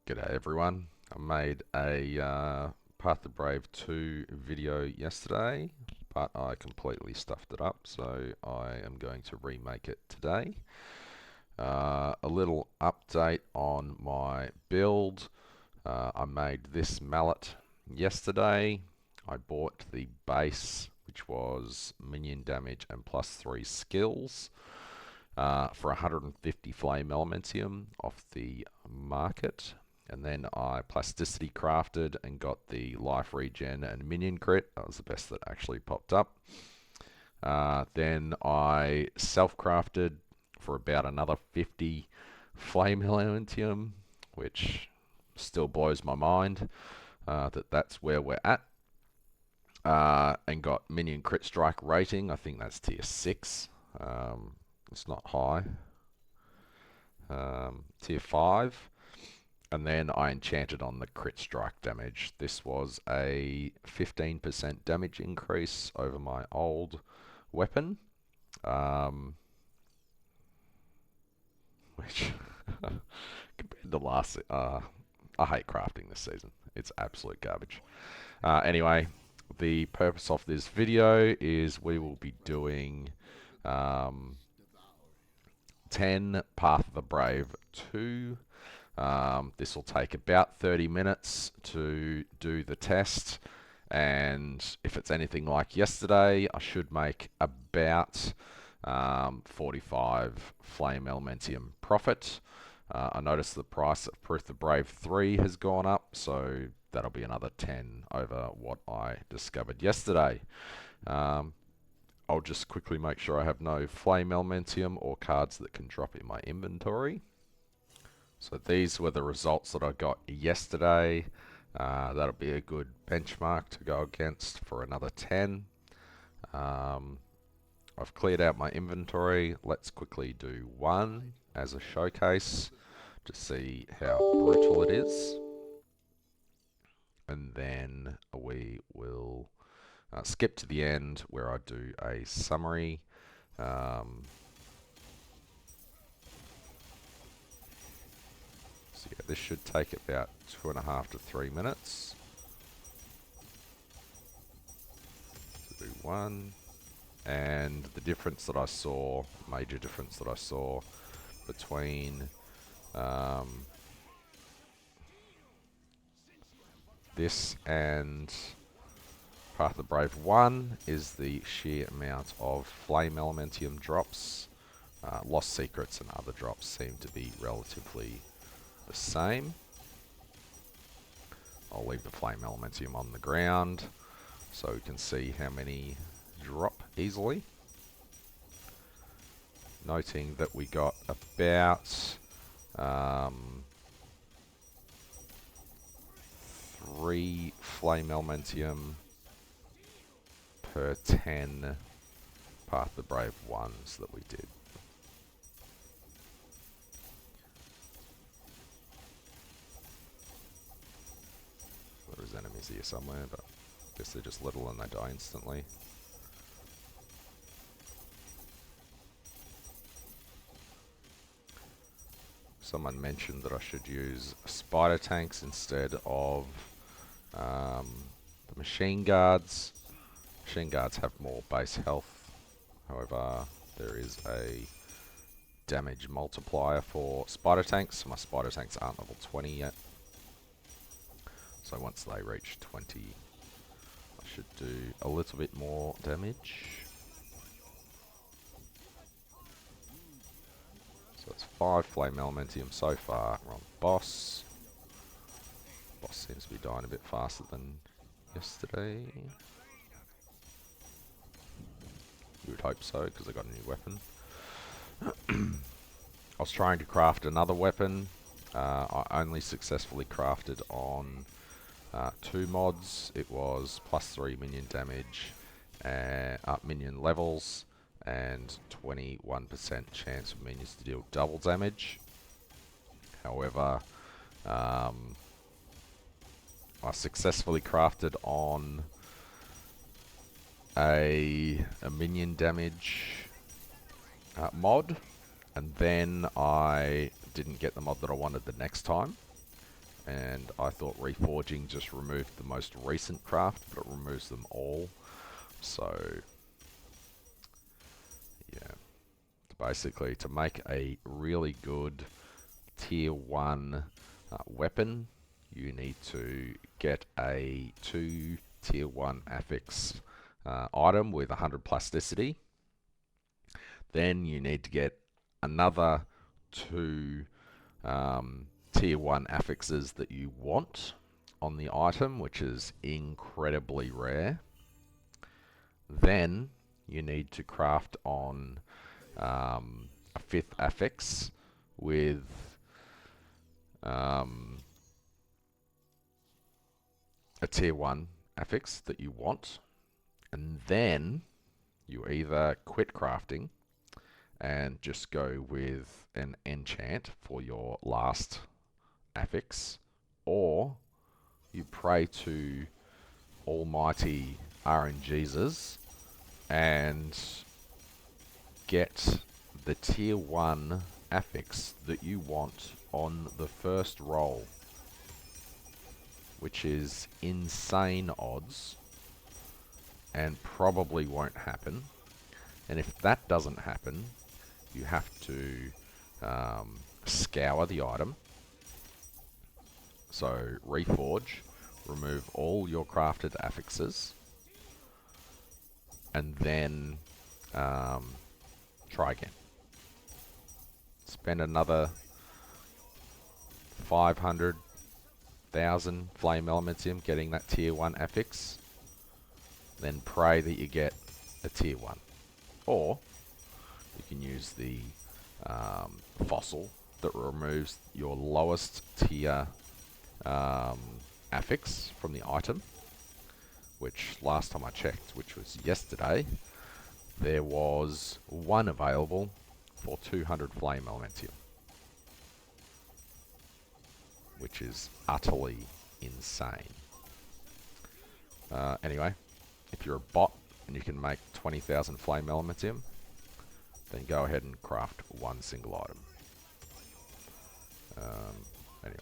G'day everyone. I made a Path of the Brave 2 video yesterday, but I completely stuffed it up, so I am going to remake it today. A little update on my build. I made this mallet yesterday. I bought the base, which was minion damage and +3 skills, for 150 flame elementium off the market. And then I plasticity crafted and got the life regen and minion crit. That was the best that actually popped up. Then I self-crafted for about another 50 flame elementium, which still blows my mind that's where we're at. And got minion crit strike rating. I think that's tier 6. It's not high. Tier 5. And then I enchanted on the crit strike damage. This was a 15% damage increase over my old weapon. Which, compared to last... I hate crafting this season. It's absolute garbage. Anyway, the purpose of this video is we will be doing 10 Path of the Brave 2. This will take about 30 minutes to do the test, and if it's anything like yesterday, I should make about 45 flame elementium profit. I noticed the price of Proof the Brave 3 has gone up, so that'll be another 10 over what I discovered yesterday. I'll just quickly make sure I have no flame elementium or cards that can drop in my inventory. So these were the results that I got yesterday. That'll be a good benchmark to go against for another 10. I've cleared out my inventory. Let's quickly do one as a showcase to see how brutal it is. And then we will skip to the end where I do a summary. So yeah, this should take about 2.5 to 3 minutes. To do one. And the difference that I saw, major difference that I saw between this and Path of the Brave 1 is the sheer amount of flame elementium drops. Lost secrets and other drops seem to be relatively the same. I'll leave the flame elementium on the ground so we can see how many drop easily. Noting that we got about 3 flame elementium per 10 Path of the Brave 1s that we did. There's enemies here somewhere, but I guess they're just little and they die instantly. Someone mentioned that I should use spider tanks instead of the machine guards. Machine guards have more base health. However, there is a damage multiplier for spider tanks. My spider tanks aren't level 20 yet. So once they reach 20, I should do a little bit more damage. So it's 5 flame elementium so far. We're on boss. Boss seems to be dying a bit faster than yesterday. You would hope so, because I got a new weapon. I was trying to craft another weapon. I only successfully crafted on 2 mods. It was +3 minion damage, minion levels, and 21% chance of minions to deal double damage. However, I successfully crafted on a minion damage mod, and then I didn't get the mod that I wanted the next time. and I thought reforging just removed the most recent craft, but it removes them all. So yeah, basically to make a really good tier 1 weapon, you need to get a 2 tier 1 affix item with 100 plasticity. Then you need to get another 2 tier 1 affixes that you want on the item, which is incredibly rare. Then you need to craft on a 5th affix with a tier 1 affix that you want, and then you either quit crafting and just go with an enchant for your last affix, or you pray to almighty RNGesus and get the tier 1 affix that you want on the first roll, which is insane odds and probably won't happen. And if that doesn't happen, you have to scour the item. So reforge, remove all your crafted affixes, and then try again. Spend another 500,000 flame elementium getting that tier 1 affix, then pray that you get a tier 1. Or you can use the fossil that removes your lowest tier affix from the item, which last time I checked, which was yesterday, there was one available for 200 flame elementium, which is utterly insane. Anyway, if you're a bot and you can make 20,000 flame elementium, then go ahead and craft one single item. Anyway,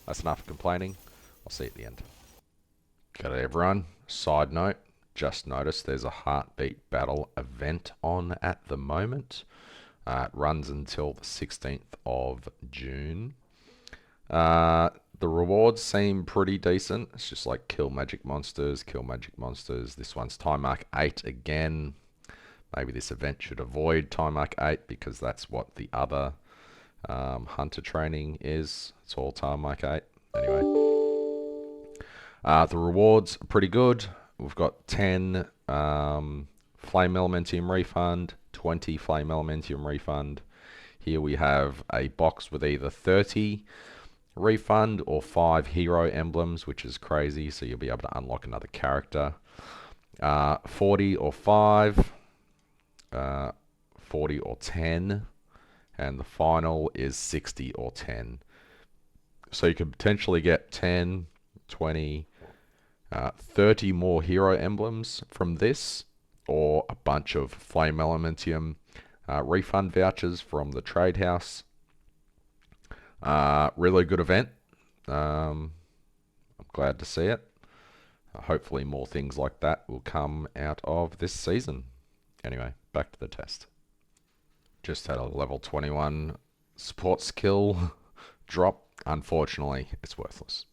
that's enough complaining. I'll see you at the end. G'day everyone. Side note, just noticed there's a Heartbeat Battle event on at the moment. It runs until the 16th of June. The rewards seem pretty decent. It's just like kill magic monsters, kill magic monsters. This one's time mark 8 again. Maybe this event should avoid time mark 8 because that's what the other hunter training is. It's all time mark 8. Anyway. The rewards are pretty good. We've got 10 Flame Elementium refund, 20 Flame Elementium refund. Here we have a box with either 30 refund or 5 hero emblems, which is crazy, so you'll be able to unlock another character. 40 or 5, 40 or 10, and the final is 60 or 10. So you could potentially get 10, 20, 30 more hero emblems from this, or a bunch of Flame Elementium refund vouchers from the trade house. Really good event. I'm glad to see it. Hopefully more things like that will come out of this season. Anyway, back to the test. Just had a level 21 support skill drop. Unfortunately, it's worthless.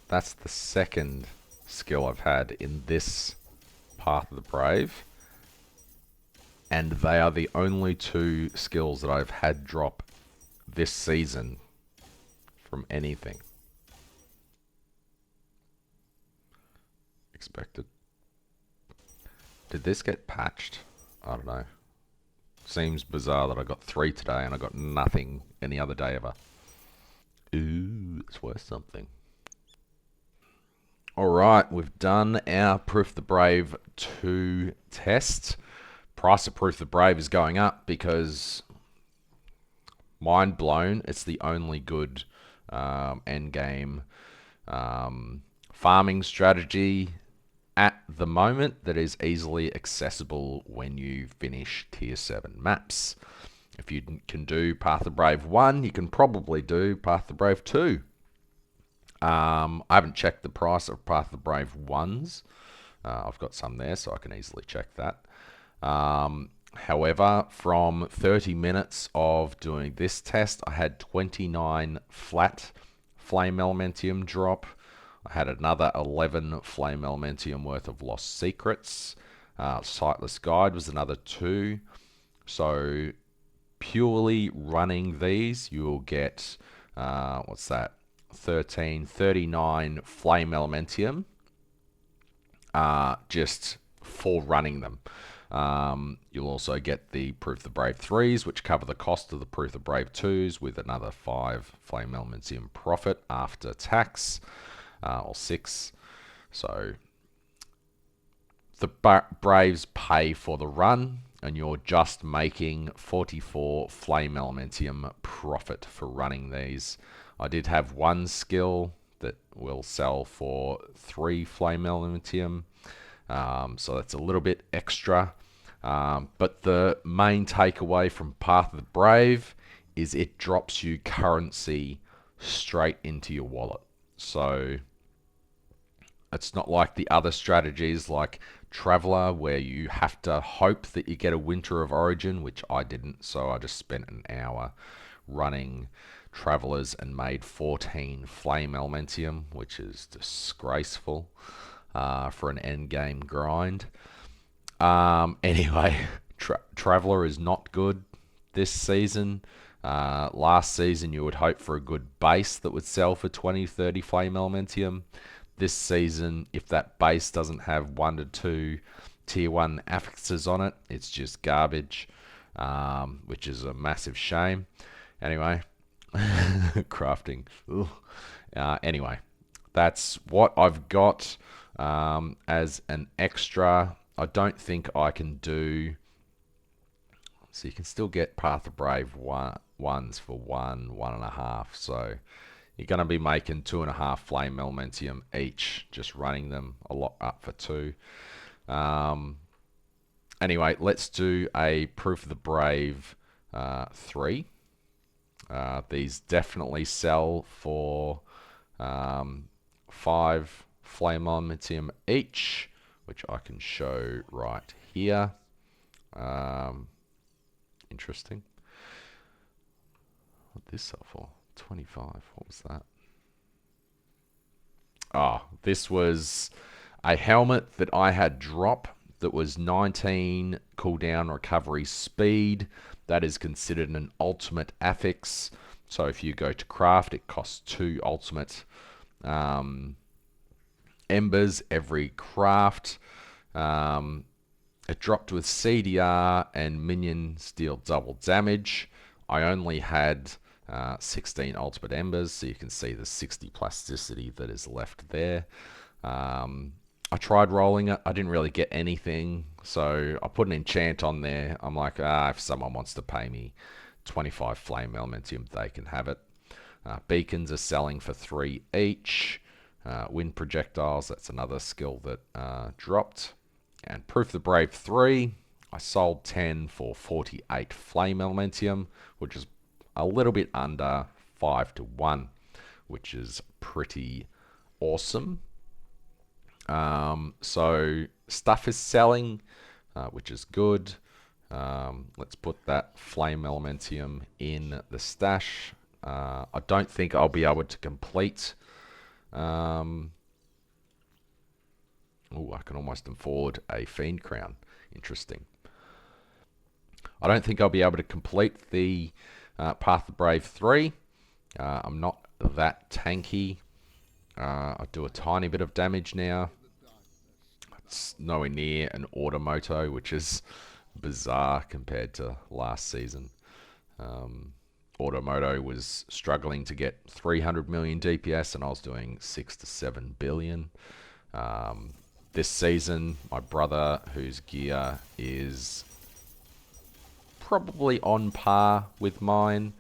That's the second skill I've had in this Path of the Brave, and they are the only 2 skills that I've had drop this season from anything. Expected. Did this get patched? I don't know. Seems bizarre that I got 3 today and I got nothing any other day ever. Ooh, it's worth something. Alright, we've done our Proof the Brave 2 test. Price of Proof the Brave is going up because, mind blown, it's the only good endgame farming strategy at the moment that is easily accessible when you finish Tier 7 maps. If you can do Path of the Brave 1, you can probably do Path of the Brave 2. I haven't checked the price of Path of the Brave 1s. I've got some there, so I can easily check that. However, from 30 minutes of doing this test, I had 29 flat Flame Elementium drop. I had another 11 Flame Elementium worth of Lost Secrets. Sightless Guide was another 2. So purely running these, you'll get, what's that? 39 Flame Elementium just for running them. You'll also get the Proof of the Brave 3s, which cover the cost of the Proof of the Brave 2s, with another 5 Flame Elementium profit after tax, or 6. So the Braves pay for the run, and you're just making 44 Flame Elementium profit for running these. I did have one skill that will sell for 3 Flame Elementium, so that's a little bit extra. But the main takeaway from Path of the Brave is it drops you currency straight into your wallet. So it's not like the other strategies like Traveller, where you have to hope that you get a Winter of Origin, which I didn't, so I just spent an hour running Travellers and made 14 Flame Elementium, which is disgraceful for an endgame grind. Anyway, Traveller is not good this season. Last season, you would hope for a good base that would sell for 20, 30 Flame Elementium. This season, if that base doesn't have 1 to 2 tier 1 affixes on it, it's just garbage, which is a massive shame. Anyway, crafting. Anyway, that's what I've got as an extra. I don't think I can do... So you can still get Path of Brave ones for 1.5. So you're going to be making 2.5 Flame Elementium each, just running them a lot up for 2. Anyway, let's do a Proof of the Brave 3. These definitely sell for 5 Flame Elementium each, which I can show right here. Interesting. What did this sell for? 25. What was that? This was a helmet that I had drop that was 19 cooldown recovery speed. That is considered an ultimate affix. So if you go to craft, it costs 2 ultimate embers every craft. It dropped with CDR and minions deal double damage. I only had 16 ultimate embers, so you can see the 60 plasticity that is left there. I tried rolling it. I didn't really get anything, so I put an enchant on there. I'm like, if someone wants to pay me 25 Flame Elementium, they can have it. Beacons are selling for 3 each. Wind projectiles, that's another skill that dropped. And Proof of the Brave 3, I sold 10 for 48 Flame Elementium, which is a little bit under 5 to 1, which is pretty awesome. So stuff is selling, which is good. Let's put that Flame Elementium in the stash. I don't think I'll be able to complete... I can almost afford a Fiend Crown. Interesting. I don't think I'll be able to complete the Path of the Brave 3. I'm not that tanky. I do a tiny bit of damage now. It's nowhere near an Automoto, which is bizarre compared to last season. Automoto was struggling to get 300 million DPS, and I was doing 6 to 7 billion. This season, my brother, whose gear is probably on par with mine,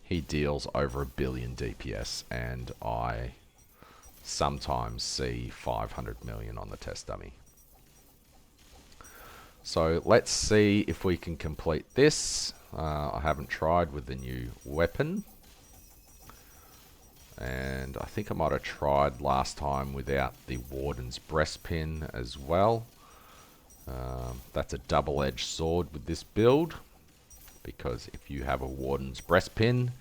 he deals over 1 billion DPS, and I sometimes see 500 million on the test dummy. So let's see if we can complete this. I haven't tried with the new weapon. And I think I might have tried last time without the Warden's Breastpin as well. That's a double-edged sword with this build, because if you have a Warden's Breastpin,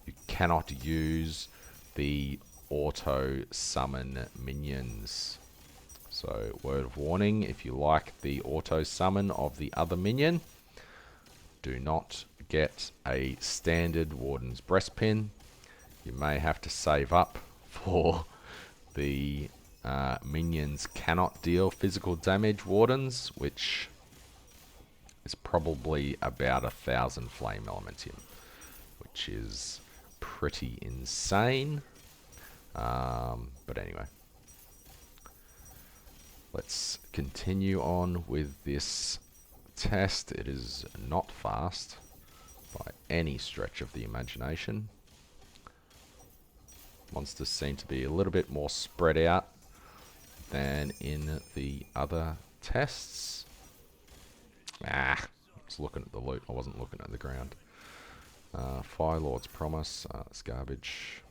you cannot use the auto summon minions. So, word of warning, if you like the auto summon of the other minion, do not get a standard Warden's Breastpin. You may have to save up for the minions cannot deal physical damage Wardens, which is probably about 1,000 flame elementium, which is pretty insane. But anyway, let's continue on with this test. It is not fast by any stretch of the imagination. Monsters seem to be a little bit more spread out than in the other tests. I was looking at the loot. I wasn't looking at the ground. Fire Lord's Promise. It's garbage.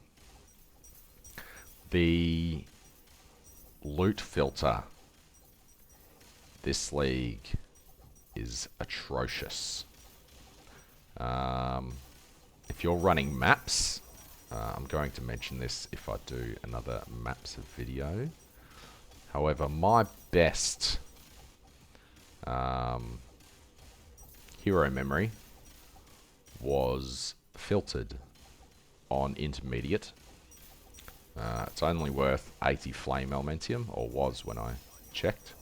The loot filter this league is atrocious. If you're running maps, I'm going to mention this if I do another maps video. However, my best hero memory was filtered on intermediate. It's only worth 80 flame elementium, or was when I checked.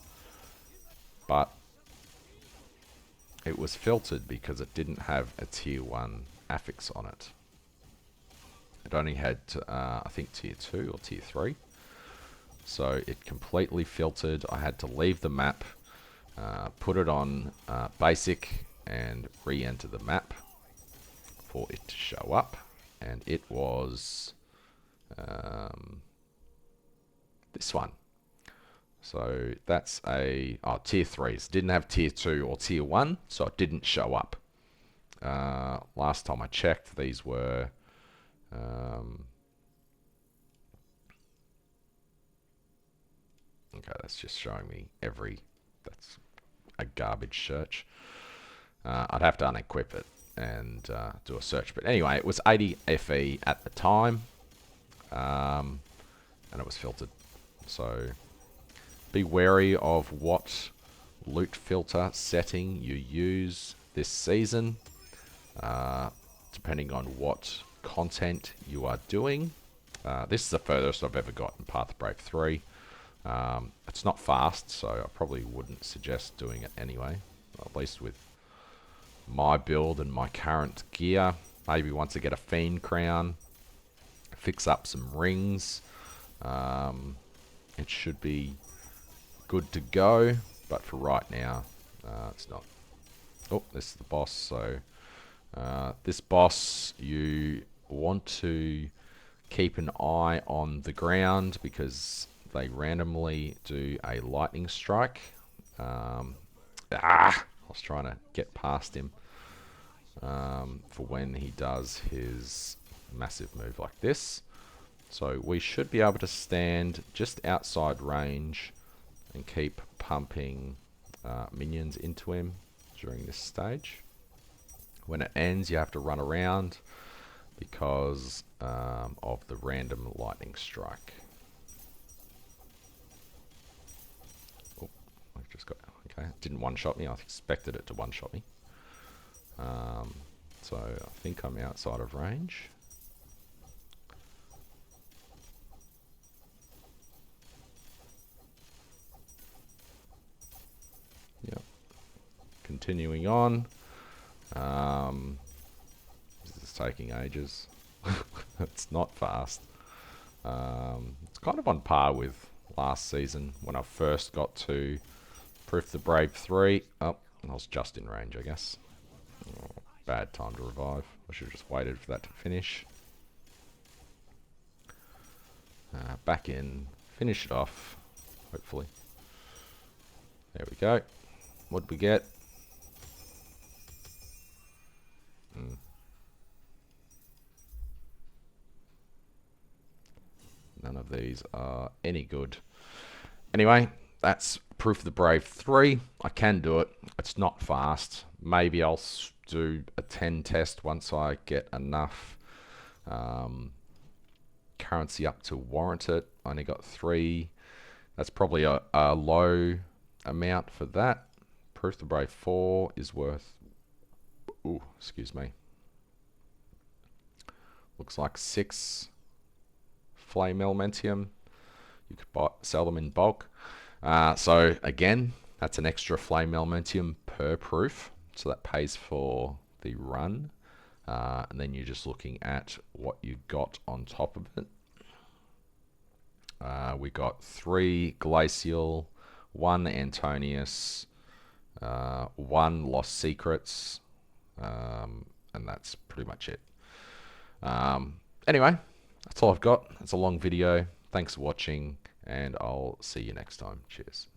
But it was filtered because it didn't have a tier 1 affix on it. It only had, I think, tier 2 or tier 3. So it completely filtered. I had to leave the map, put it on basic, and re-enter the map for it to show up. And it was this one. So that's a tier 3s. Didn't have tier 2 or tier 1, so it didn't show up. Last time I checked, these were okay, that's just showing me every. That's a garbage search. I'd have to unequip it and do a search. But anyway, it was 80 FE at the time, and it was filtered. So be wary of what loot filter setting you use this season, depending on what content you are doing. This is the furthest I've ever got in Path of Brave 3. It's not fast, so I probably wouldn't suggest doing it anyway, at least with my build and my current gear. Maybe once I get a Fiend Crown, fix up some rings, it should be good to go, but for right now, it's not. Oh, this is the boss, so this boss, you want to keep an eye on the ground because they randomly do a lightning strike. I was trying to get past him for when he does his massive move like this. So we should be able to stand just outside range and keep pumping minions into him during this stage. When it ends, you have to run around because of the random lightning strike. Oh, I just got, okay, it didn't one-shot me. I expected it to one-shot me. So I think I'm outside of range. Yep. Continuing on. This is taking ages. It's not fast. It's kind of on par with last season when I first got to Proof the Brave 3. Oh, I was just in range, I guess. Oh, bad time to revive. I should have just waited for that to finish. Back in. Finish it off, hopefully. There we go. What did we get? None of these are any good. Anyway, that's Proof of the Brave 3. I can do it. It's not fast. Maybe I'll do a 10 test once I get enough currency up to warrant it. I only got 3. That's probably a low amount for that. Proof of the Brave 4 is worth, ooh, excuse me, looks like 6 flame elementium. You could sell them in bulk. So again, that's an extra flame elementium per proof. So that pays for the run. And then you're just looking at what you got on top of it. We got 3 glacial, 1 Antonius, 1 Lost Secrets, and that's pretty much it. Anyway, that's all I've got. It's a long video. Thanks for watching, and I'll see you next time. Cheers.